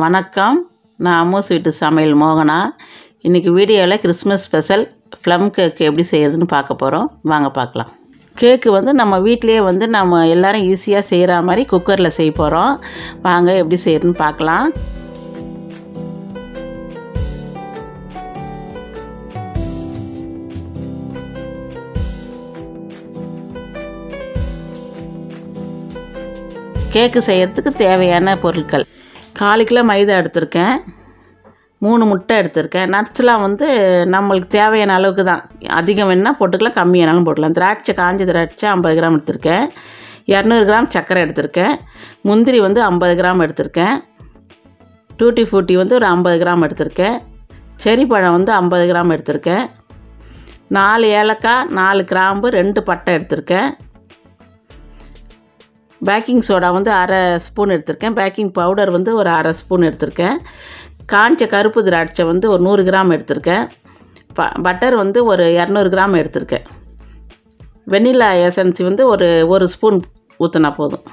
வணக்கம், நான் அம்மூஸ் வீட்டு சமையல் மோகனா. இன்றைக்கி வீடியோவில் கிறிஸ்மஸ் ஸ்பெஷல் ப்ளம் கேக்கு எப்படி செய்கிறதுன்னு பார்க்க போகிறோம். வாங்க பார்க்கலாம். கேக்கு வந்து நம்ம வீட்டிலேயே வந்து நம்ம எல்லோரும் ஈஸியாக செய்கிற மாதிரி குக்கரில் செய்ய போகிறோம். வாங்க எப்படி செய்கிறதுன்னு பார்க்கலாம். கேக்கு செய்கிறதுக்கு தேவையான பொருட்கள்: 4 கிலோ மைதா எடுத்திருக்கேன், 3 முட்டை எடுத்திருக்கேன். நட்ஸ்லாம் வந்து நம்மளுக்கு தேவையான அளவுக்கு தான், அதிகம் வேணால் போட்டுக்கலாம், கம்மியானாலும் போட்டுக்கலாம். திராட்சை, காஞ்ச திராட்சை 50 கிராம் எடுத்திருக்கேன், 200 கிராம் சர்க்கரை எடுத்திருக்கேன், முந்திரி வந்து 50 கிராம் எடுத்திருக்கேன், டூட்டி ஃப்ரூட்டி வந்து ஒரு 50 கிராம் எடுத்திருக்கேன், செரி பழம் வந்து 50 கிராம் எடுத்திருக்கேன், 4 ஏலக்காய், 4 கிராம்பு, 2 பட்டை எடுத்திருக்கேன், பேக்கிங் சோடா வந்து 1/2 ஸ்பூன் எடுத்திருக்கேன், பேக்கிங் பவுடர் வந்து ஒரு 1/2 ஸ்பூன் எடுத்திருக்கேன், காஞ்ச கருப்பு திராட்சை வந்து ஒரு 100 கிராம் எடுத்திருக்கேன், பட்டர் வந்து ஒரு 200 கிராம் எடுத்திருக்கேன், வெண்ணிலா எசன்ஸ் வந்து ஒரு ஸ்பூன் ஊற்றினா போதும்.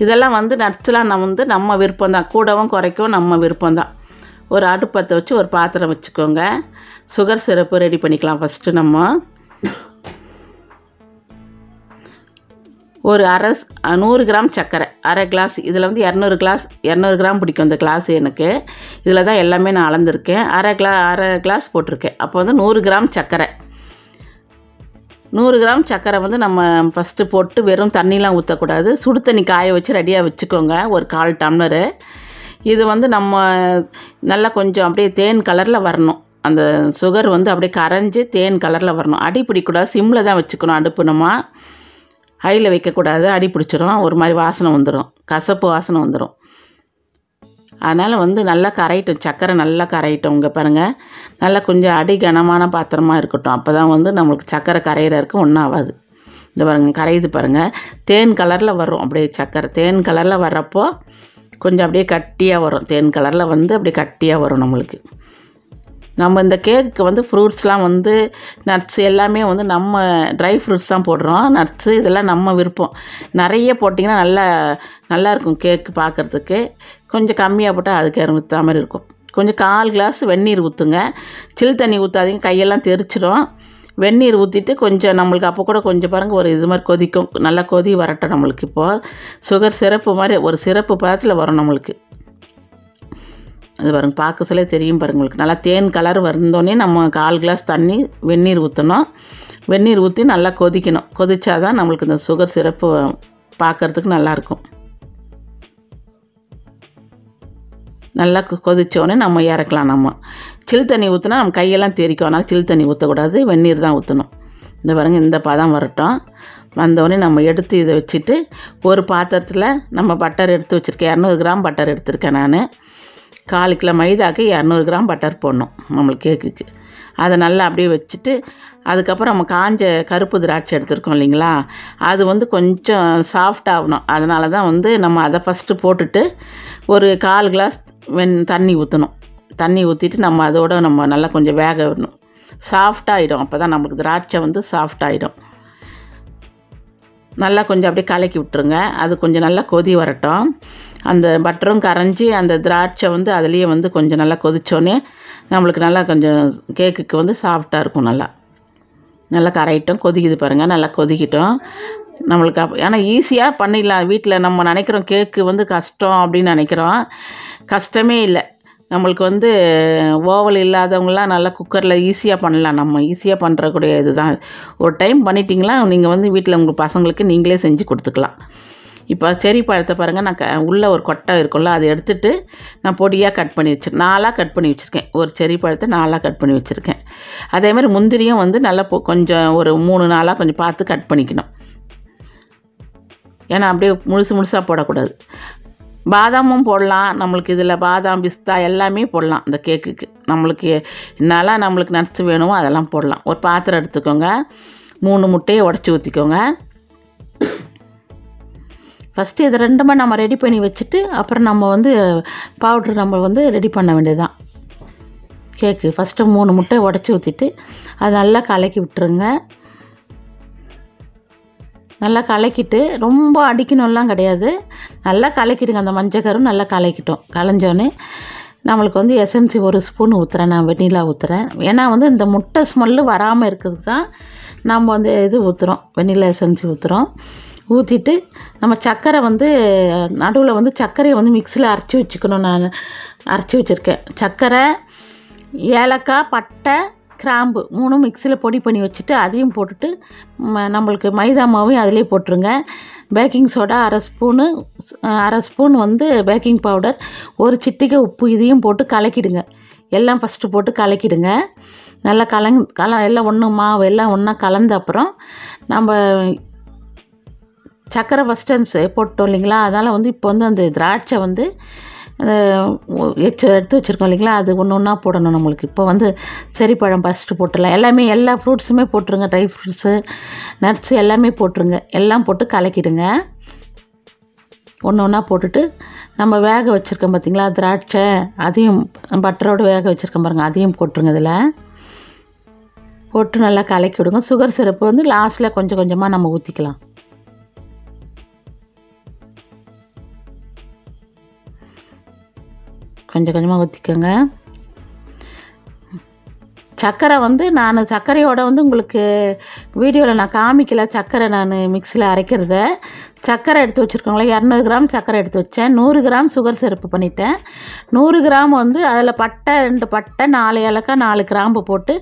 இதெல்லாம் வந்து நட்ஸ்லாம் நம்ம விருப்பம் தான், கூடவும் குறைக்கவும் நம்ம விருப்பம் தான். ஒரு அடுப்பத்தை வச்சு ஒரு பாத்திரம் வச்சுக்கோங்க. சுகர் சிரப்பு ரெடி பண்ணிக்கலாம். ஃபஸ்ட்டு நம்ம ஒரு 100 கிராம் சர்க்கரை, 1/2 கிளாஸ். இதில் வந்து 200 கிராம் பிடிக்கும் இந்த கிளாஸ் எனக்கு. இதில் தான் எல்லாமே நான் அளந்துருக்கேன். 1/2 கிளாஸ் போட்டிருக்கேன். அப்போ வந்து 100 கிராம் சர்க்கரை. 100 கிராம் சர்க்கரை வந்து நம்ம ஃபஸ்ட்டு போட்டு வெறும் தண்ணிலாம் ஊற்றக்கூடாது, சுடு தண்ணி காய வச்சு ரெடியாக வச்சுக்கோங்க. ஒரு 1/4 டம்ளரு. இது வந்து நம்ம நல்லா கொஞ்சம் அப்படியே தேன் கலரில் வரணும். அந்த சுகர் வந்து அப்படியே கரைஞ்சி தேன் கலரில் வரணும். அடி பிடிக்கூடாது, சிம்மில் தான் வச்சுக்கணும் அடுப்பு. நம்ம ஹையில் வைக்கக்கூடாது, அடி பிடிச்சிரும், ஒரு மாதிரி வாசனை வந்துடும், கசப்பு வாசனை வந்துடும். அதனால் வந்து நல்லா கரையட்டும், சர்க்கரை நல்லா கரையட்டும். இங்கே பாருங்கள், நல்லா கொஞ்சம் அடி கனமான பாத்திரமாக இருக்கட்டும். அப்போ தான் வந்து நம்மளுக்கு சர்க்கரை கரையிறதுக்கு ஒன்றும் ஆகாது. இந்த பாருங்கள், கரையுது பாருங்கள், தேன் கலரில் வரும். அப்படியே சர்க்கரை தேன் கலரில் வர்றப்போ கொஞ்சம் அப்படியே கட்டியாக வரும். தேன் கலரில் வந்து அப்படியே கட்டியாக வரும் நம்மளுக்கு. நம்ம இந்த கேக்கு வந்து ஃப்ரூட்ஸ்லாம் வந்து நட்ஸ் எல்லாமே வந்து நம்ம ட்ரை ஃப்ரூட்ஸ் தான் போடுறோம். நட்ஸு இதெல்லாம் நம்ம விருப்பம். நிறைய போட்டிங்கன்னா நல்லாயிருக்கும் கேக்கு பார்க்குறதுக்கு. கொஞ்சம் கம்மியாக போட்டால் அதுக்கு ஏற்ற மாதிரி இருக்கும். கொஞ்சம் 1/4 கிளாஸ் வெந்நீர் ஊற்றுங்க. சில் தண்ணி ஊற்றாதீங்க, கையெல்லாம் தெரிச்சிடும். வெந்நீர் ஊற்றிட்டு கொஞ்சம் நம்மளுக்கு அப்போ கூட கொஞ்சம் பாருங்கள், ஒரு இது மாதிரி கொதிக்கும். நல்லா கொதி வரட்டும். நம்மளுக்கு இப்போது சுகர் சிரப்பு மாதிரி ஒரு சிரப்பு பதத்தில் வரும் நம்மளுக்கு. அது பாருங்கள், பார்க்க சொல்ல தெரியும் பாருங்கள் உங்களுக்கு. நல்லா தேன் கலர் வந்தோடனே நம்ம 1/4 கிளாஸ் தண்ணி வெந்நீர் ஊற்றணும். வெந்நீர் ஊற்றி நல்லா கொதிக்கணும். கொதிச்சா தான் நம்மளுக்கு இந்த சுகர் சிரப்பு பார்க்குறதுக்கு நல்லாயிருக்கும். நல்லா கொதித்தோடனே நம்ம இறக்கலாம். நம்ம சில் தண்ணி ஊற்றினா நம்ம கையெல்லாம் தெரிக்கும். அதனால் சில் தண்ணி ஊற்றக்கூடாது, வெந்நீர் தான் ஊற்றணும். இந்த பாருங்கள், இந்த பதம் வரட்டும். வந்தோடனே நம்ம எடுத்து இதை வச்சுட்டு ஒரு பாத்திரத்தில் நம்ம பட்டர் எடுத்து வச்சுருக்கேன். 200 கிராம் பட்டர் எடுத்திருக்கேன் நான். 4 கிலோ மைதாக்கு 200 கிராம் பட்டர் போடணும் நம்மளுக்கு கேக்குக்கு. அதை நல்லா அப்படியே வச்சுட்டு அதுக்கப்புறம் நம்ம காஞ்ச கருப்பு திராட்சை எடுத்துருக்கோம் இல்லைங்களா, அது வந்து கொஞ்சம் சாஃப்ட் ஆகணும். அதனால தான் வந்து நம்ம அதை ஃபஸ்ட்டு போட்டுட்டு ஒரு 1/4 கிளாஸ் தண்ணி ஊற்றணும். தண்ணி ஊற்றிட்டு நம்ம அதோட நம்ம நல்லா கொஞ்சம் வேக விடணும். சாஃப்டாகிடும். அப்போ தான் நம்மளுக்கு திராட்சை வந்து சாஃப்டாகிடும். நல்லா கொஞ்சம் அப்படியே கலக்கி விட்டுருங்க. அது கொஞ்சம் நல்லா கொதி வரட்டும். அந்த பட்டரும் கரைஞ்சி அந்த திராட்சை வந்து அதுலேயே வந்து கொஞ்சம் நல்லா கொதித்தோடனே நம்மளுக்கு நல்லா கொஞ்சம் கேக்குக்கு வந்து சாஃப்டாக இருக்கும். நல்லா கரையிட்டோம். கொதிக்குது பாருங்கள், நல்லா கொதிக்கிட்டோம் நம்மளுக்கு. ஏன்னா ஈஸியாக பண்ணிடலாம் வீட்டில். நம்ம நினைக்கிறோம் கேக்கு வந்து கஷ்டம் அப்படின்னு நினைக்கிறோம். கஷ்டமே இல்லை. நம்மளுக்கு வந்து ஓவல் இல்லாதவங்களாம் நல்லா குக்கரில் ஈஸியாக பண்ணலாம். நம்ம ஈஸியாக பண்ணுறக்கூடிய இது தான். ஒரு டைம் பண்ணிட்டீங்களா நீங்கள் வந்து வீட்டில் உங்கள் பசங்களுக்கு நீங்களே செஞ்சு கொடுத்துக்கலாம். இப்போ செரி பழத்தை பாருங்கள், நான் உள்ளே ஒரு கொட்டை இருக்கும்ல, அதை எடுத்துகிட்டு நான் பொடியாக கட் பண்ணி வச்சுருக்கேன். 4ஆக கட் பண்ணி வச்சுருக்கேன். ஒரு செரி பழத்தை 4ஆக கட் பண்ணி வச்சுருக்கேன். அதேமாதிரி முந்திரியும் வந்து நல்லா கொஞ்சம் ஒரு 3-4ஆக கொஞ்சம் பார்த்து கட் பண்ணிக்கணும். ஏன்னா அப்படியே முழுசாக போடக்கூடாது. பாதாமும் போடலாம். நம்மளுக்கு இதில் பாதாம், பிஸ்தா எல்லாமே போடலாம் இந்த கேக்குக்கு. நம்மளுக்கு என்னெல்லாம் நம்மளுக்கு நட்ஸ் வேணுமோ அதெல்லாம் போடலாம். ஒரு பாத்திரம் எடுத்துக்கோங்க, 3 முட்டையை உடச்சி ஊற்றிக்கோங்க. ஃபஸ்ட்டு இது 2மே நம்ம ரெடி பண்ணி வச்சுட்டு அப்புறம் நம்ம வந்து பவுட்ரு நம்ம வந்து ரெடி பண்ண வேண்டியது தான் கேக்கு. ஃபஸ்ட்டு 3 முட்டையை உடச்சி ஊற்றிட்டு அதை நல்லா கலக்கி விட்டுருங்க. நல்லா கலக்கிட்டு ரொம்ப அடிக்கணும்லாம் கிடையாது, நல்லா கலக்கிடுங்க. அந்த மஞ்சக்கரும் நல்லா கலக்கிட்டோம். கலைஞ்சோன்னே நம்மளுக்கு வந்து எசன்சி 1 ஸ்பூன் ஊற்றுறேன், நான் வெண்ணிலா ஊற்றுறேன். ஏன்னா வந்து இந்த முட்டை ஸ்மெல்லு வராமல் இருக்கிறதுக்கு தான் நம்ம வந்து இது ஊற்றுறோம், வெண்ணிலா எசன்சி ஊற்றுறோம். ஊற்றிட்டு நம்ம சர்க்கரை வந்து நடுவில் வந்து சர்க்கரையை வந்து மிக்ஸியில் அரைச்சி வச்சுக்கணும். நான் அரைச்சி வச்சுருக்கேன். சர்க்கரை, ஏலக்காய், பட்டை, கிராம்பு 3 மிக்ஸியில் பொடி பண்ணி வச்சுட்டு அதையும் போட்டுட்டு நம்மளுக்கு மைதா மாவையும் அதிலே போட்டுருங்க. பேக்கிங் சோடா அரை ஸ்பூன் வந்து பேக்கிங் பவுடர், 1 சிட்டிகை உப்பு, இதையும் போட்டு கலக்கிடுங்க. எல்லாம் ஃபஸ்ட்டு போட்டு கலக்கிடுங்க. நல்லா எல்லாம் மாவு எல்லாம் ஒன்றா கலந்த அப்புறம் நம்ம சர்க்கரை ஃபஸ்ட்டு போட்டோம் இல்லைங்களா, அதனால் வந்து இப்போ வந்து அந்த திராட்சை வந்து எடுத்து வச்சுருக்கோம் இல்லைங்களா, அது ஒன்று ஒன்றா போடணும் நம்மளுக்கு. இப்போ வந்து செரிப்பழம் ஃபஸ்ட்டு போட்டுடலாம். எல்லா ஃப்ரூட்ஸுமே போட்டுருங்க, ட்ரை ஃப்ரூட்ஸு, நட்ஸு எல்லாமே போட்டுருங்க. எல்லாம் போட்டு கலக்கிடுங்க. ஒன்று ஒன்றா போட்டுட்டு நம்ம வேக வச்சுருக்கோம் பார்த்திங்களா திராட்சை, அதையும் பட்டரோடு வேக வச்சுருக்கோம் பாருங்கள், அதையும் போட்டுருங்க. இதில் போட்டு நல்லா கலக்கி விடுங்க. சுகர் சிரப்பு வந்து லாஸ்ட்டில் கொஞ்சம் கொஞ்சமாக நம்ம ஊற்றிக்கலாம். கொஞ்சம் கொஞ்சமாக ஊற்றிக்கோங்க. சர்க்கரை வந்து நான் சர்க்கரையோட வந்து உங்களுக்கு வீடியோவில் நான் காமிக்கல. சர்க்கரை நான் மிக்ஸியில் அரைக்கிறத சர்க்கரை எடுத்து வச்சுருக்கோங்களா, 200 கிராம் சர்க்கரை எடுத்து வச்சேன். 100 கிராம் சுகர் சிரப்பு பண்ணிட்டேன். 100 கிராம் வந்து அதில் பட்டை 2 பட்டை, 4 ஏலக்காய், 4 கிராம்பு போட்டு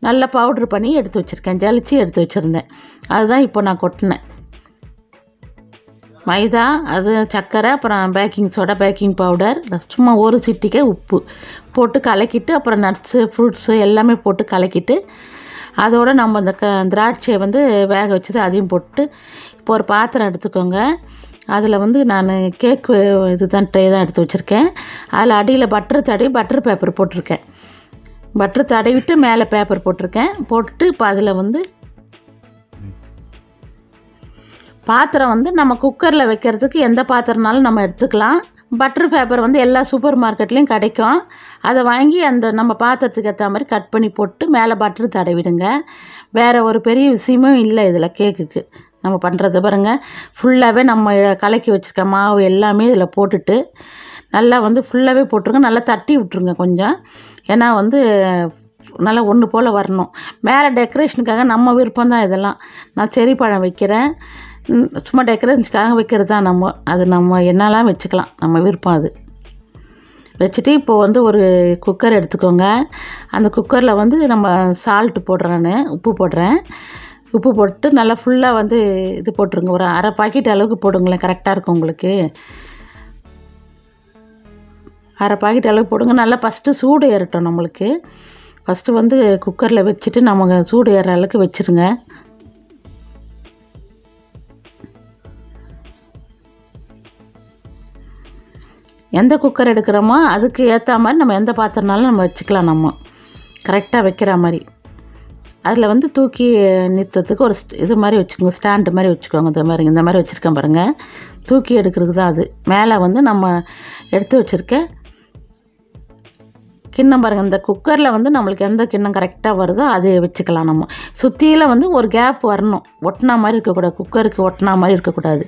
நல்லா பவுட்ரு பண்ணி எடுத்து வச்சுருக்கேன். ஜலிச்சு எடுத்து வச்சுருந்தேன். அதுதான் இப்போ நான் கொட்டினேன். மைதா, அது சர்க்கரை, அப்புறம் பேக்கிங் சோடா, பேக்கிங் பவுடர், சும்மா 1 சிட்டிகை உப்பு போட்டு கலக்கிட்டு, அப்புறம் நட்ஸு, ஃப்ரூட்ஸு எல்லாமே போட்டு கலக்கிட்டு, அதோடு நம்ம இந்த திராட்சையை வந்து வேக வச்சது அதையும் போட்டு இப்போ ஒரு பாத்திரம் எடுத்துக்கோங்க. அதில் வந்து நான் கேக்கு ட்ரே தான் எடுத்து வச்சுருக்கேன். அதில் அடியில் பட்டர் பேப்பர் போட்டிருக்கேன். பட்டர் தடவிட்டு மேலே பேப்பர் போட்டிருக்கேன். போட்டுட்டு இப்போ அதில் வந்து பாத்திரம் வந்து நம்ம குக்கரில் வைக்கிறதுக்கு எந்த பாத்திரனாலும் நம்ம எடுத்துக்கலாம். பட்டர் பேப்பர் வந்து எல்லா சூப்பர் மார்க்கெட்லேயும் கிடைக்கும். அதை வாங்கி அந்த நம்ம பாத்திரத்துக்கு ஏற்ற மாதிரி கட் பண்ணி போட்டு மேலே பட்டர் தடவிடுங்க. வேறு ஒரு பெரிய விஷயமும் இல்லை இதில். கேக்குக்கு நம்ம பண்ணுறது பாருங்கள், ஃபுல்லாகவே நம்ம கலக்கி வச்சுருக்க மாவு எல்லாமே இதில் போட்டுட்டு நல்லா வந்து ஃபுல்லாகவே போட்டுருங்க. நல்லா தட்டி விட்ருங்க கொஞ்சம், ஏன்னா வந்து நல்லா ஒன்று போல் வரணும். மேலே டெக்கரேஷனுக்காக நம்ம விருப்பம் தான் இதெல்லாம். நான் செரி பழம் வைக்கிறேன், சும்மா டெக்கரேஷனுக்காக வைக்கிறது தான். அது நம்ம என்னெல்லாம் வச்சுக்கலாம், நம்ம விருப்பம். அது வச்சுட்டு இப்போது வந்து ஒரு குக்கர் எடுத்துக்கோங்க. அந்த குக்கரில் வந்து நம்ம சால்ட்டு போடுறேன், நான் உப்பு போடுறேன். உப்பு போட்டு நல்லா ஃபுல்லாக வந்து இது போட்டுருங்க. ஒரு அரை பாக்கெட் அளவுக்கு போடுங்களேன், கரெக்டாக இருக்கும் உங்களுக்கு. அரை பாக்கெட் அளவுக்கு போடுங்க. நல்லா ஃபஸ்ட்டு சூடு ஏறட்டும் நம்மளுக்கு. ஃபஸ்ட்டு வந்து குக்கரில் வச்சுட்டு நம்ம சூடு ஏற அளவுக்கு வச்சுருங்க. எந்த குக்கர் எடுக்கிறோமோ அதுக்கு ஏற்ற மாதிரி நம்ம எந்த பாத்திரனாலும் நம்ம வச்சுக்கலாம். நம்ம கரெக்டாக வைக்கிற மாதிரி அதில் வந்து தூக்கி நிறுத்தத்துக்கு ஒரு இது மாதிரி வச்சுக்கோங்க, ஸ்டாண்டு மாதிரி வச்சுக்கோங்க. இந்த மாதிரி வச்சுருக்கேன் பாருங்கள், தூக்கி எடுக்கிறதுக்கு தான் அது. மேலே வந்து நம்ம எடுத்து வச்சுருக்க கிண்ணம் பாருங்கள். இந்த குக்கரில் வந்து நம்மளுக்கு எந்த கிண்ணம் கரெக்டாக வருதோ அது வச்சுக்கலாம். நம்ம சுற்றியில் வந்து ஒரு கேப் வரணும், ஒட்டினா மாதிரி இருக்கக்கூடாது, குக்கருக்கு ஒட்டினா மாதிரி இருக்கக்கூடாது.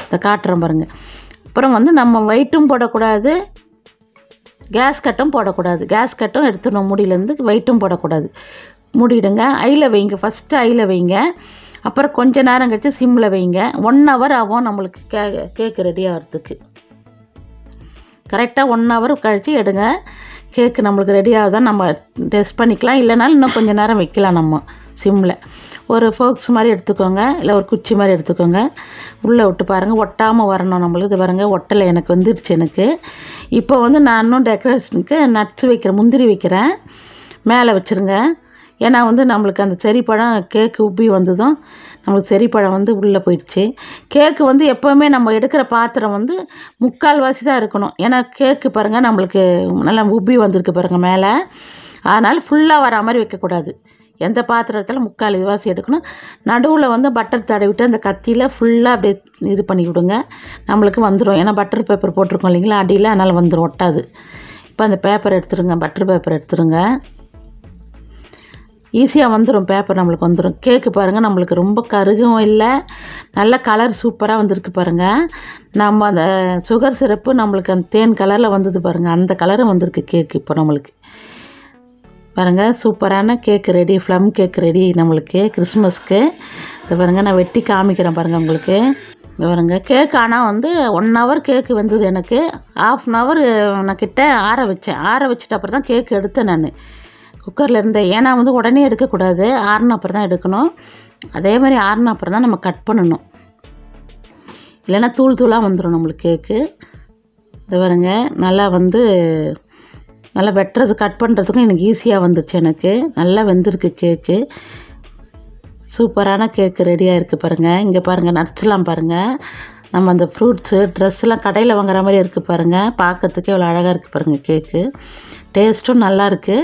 இந்த காட்டுறேன் பாருங்கள். அப்புறம் வந்து நம்ம வெயிட்டும் போடக்கூடாது, கேஸ் கட்டும் போடக்கூடாது. கேஸ் கட்டும் எடுத்துடணும் மூடியிலேருந்து, வெயிட்டும் போடக்கூடாது. மூடிடுங்க. ஐயில் வைங்க, ஃபஸ்ட்டு ஐயில் வைங்க. அப்புறம் கொஞ்சம் நேரம் கழிச்சு சிம்மில் வைங்க. 1 ஹவர் ஆகும் நம்மளுக்கு கேக்கு ரெடி ஆகிறதுக்கு. கரெக்டாக 1 ஹவர் கழித்து எடுங்க. கேக்கு நம்மளுக்கு ரெடி ஆகுதான் நம்ம டெஸ்ட் பண்ணிக்கலாம். இல்லைனாலும் இன்னும் கொஞ்சம் நேரம் வைக்கலாம் நம்ம சிம்மில். ஒரு ஃபோக்ஸ் மாதிரி எடுத்துக்கோங்க, இல்லை ஒரு குச்சி மாதிரி எடுத்துக்கோங்க. உள்ளே விட்டு பாருங்கள், ஒட்டாமல் வரணும் நம்மளுக்கு. இது பாருங்கள், ஒட்டலை, எனக்கு வந்துருச்சு எனக்கு. இப்போ வந்து நான் இன்னும் டெக்கரேஷனுக்கு நட்ஸ் வைக்கிறேன், முந்திரி வைக்கிறேன். மேலே வச்சுருங்க. ஏன்னா வந்து நம்மளுக்கு அந்த செரிப்பழம் கேக்கு உப்பி வந்ததும் நம்மளுக்கு செரிப்பழம் வந்து உள்ளே போயிடுச்சு. கேக்கு வந்து எப்போவுமே நம்ம எடுக்கிற பாத்திரம் வந்து 3/4 வாசி தான் இருக்கணும். ஏன்னா கேக்கு பாருங்கள் நம்மளுக்கு நல்லா உப்பி வந்திருக்கு பாருங்கள் மேலே. அதனால் ஃபுல்லாக வர மாதிரி வைக்கக்கூடாது. எந்த பாத்திரத்தில் 3/4 வாசி எடுக்கணும். நடுவில் வந்து பட்டர் தடவிட்டு அந்த கத்தியில் ஃபுல்லாக அப்படியே இது பண்ணி விடுங்க, நம்மளுக்கு வந்துடும். ஏன்னா பட்டர் பேப்பர் போட்டிருக்கோம் இல்லைங்களா அடியில், அதனால் வந்துடும், ஒட்டாது. இப்போ அந்த பேப்பர் எடுத்துருங்க, பட்டர் பேப்பர் எடுத்துருங்க. ஈஸியாக வந்துடும், பேப்பர் நம்மளுக்கு வந்துடும். கேக்கு பாருங்கள், நம்மளுக்கு ரொம்ப கருகவும் இல்லை, நல்ல கலர் சூப்பராக வந்திருக்கு பாருங்கள். நம்ம அந்த சுகர் சிரப்பு நம்மளுக்கு அந்த தேன் கலரில் வந்தது பாருங்கள், அந்த கலரும் வந்திருக்கு கேக்கு. இப்போ நம்மளுக்கு பாருங்கள் சூப்பரான கேக்கு ரெடி, ப்ளம் கேக் ரெடி நம்மளுக்கு கிறிஸ்மஸ்க்கு. இது பாருங்கள், நான் வெட்டி காமிக்கிறேன் பாருங்கள் உங்களுக்கு. இது பாருங்கள் கேக். ஆனால் வந்து 1 ஹவர் கேக்கு வந்தது எனக்கு. 1/2 ஹவர் நான் கிட்ட ஆற வச்சுட்டு அப்புறம் தான் கேக்கு எடுத்தேன் நான் குக்கரில் இருந்தேன். ஏன்னா வந்து உடனே எடுக்கக்கூடாது, ஆறின அப்புறம் தான் எடுக்கணும். அதே மாதிரி ஆறின அப்புறம் தான் நம்ம கட் பண்ணணும், இல்லைன்னா தூள் தூளாக வந்துடும் நம்மளுக்கு கேக்கு. இது பாருங்க நல்லா வந்து நல்லா வெட்டுறது கட் பண்ணுறதுக்கும் எனக்கு ஈஸியாக வந்துச்சு. எனக்கு நல்லா வெந்திருக்கு கேக்கு. சூப்பரான கேக்கு ரெடியாக இருக்குது பாருங்கள். இங்கே பாருங்கள் நட்ஸ்லாம் பாருங்கள், நம்ம அந்த ஃப்ரூட்ஸு ட்ரெஸ்லாம் கடையில் வாங்குற மாதிரி இருக்குது பாருங்கள். பார்க்கறதுக்கே எவ்வளோ அழகாக இருக்குது பாருங்கள் கேக்கு. டேஸ்ட்டும் நல்லாயிருக்கு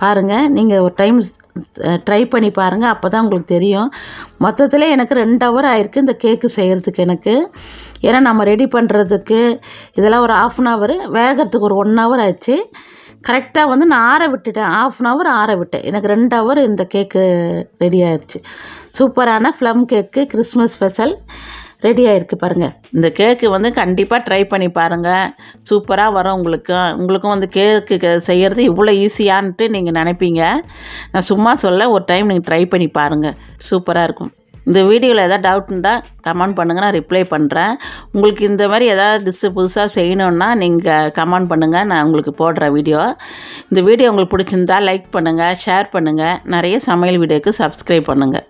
பாருங்கள். நீங்கள் ஒரு டைம் ட்ரை பண்ணி பாருங்கள், அப்போ தான் உங்களுக்கு தெரியும். மொத்தத்தில் எனக்கு 2 ஹவர் ஆயிருக்கு இந்த கேக்கு செய்கிறதுக்கு எனக்கு. ஏன்னா நம்ம ரெடி பண்ணுறதுக்கு இதெல்லாம் ஒரு 1/2 ஹவர், வேகிறதுக்கு ஒரு 1 ஹவர் ஆச்சு. கரெக்டாக வந்து நான் ஆற விட்டுட்டேன், 1/2 ஹவர் ஆற விட்டேன். எனக்கு 2 ஹவர் இந்த கேக்கு ரெடி ஆயிடுச்சு. சூப்பரான plum cake Christmas special ready ஆகிருக்கு பாருங்கள். இந்த கேக்கு வந்து கண்டிப்பாக ட்ரை பண்ணி பாருங்கள், சூப்பராக வரும் உங்களுக்கும் வந்து கேக்கு செய்கிறது இவ்வளோ ஈஸியான்ட்டு நீங்கள் நினைப்பீங்க. நான் சும்மா சொல்ல, ஒரு டைம் நீங்கள் ட்ரை பண்ணி பாருங்கள், சூப்பராக இருக்கும். இந்த வீடியோவில் எதாவது டவுட் இருந்தால் கமெண்ட் பண்ணுங்கள், நான் ரிப்ளை பண்ணுறேன். உங்களுக்கு இந்த மாதிரி எதாவது டிஷ்ஷு புதுசாக செய்யணுன்னா நீங்கள் கமெண்ட் பண்ணுங்கள், நான் உங்களுக்கு போடுறேன் வீடியோ. இந்த வீடியோ உங்களுக்கு பிடிச்சிருந்தா லைக் பண்ணுங்கள், ஷேர் பண்ணுங்கள், நிறைய சமையல் வீடியோக்கு சப்ஸ்கிரைப் பண்ணுங்கள்.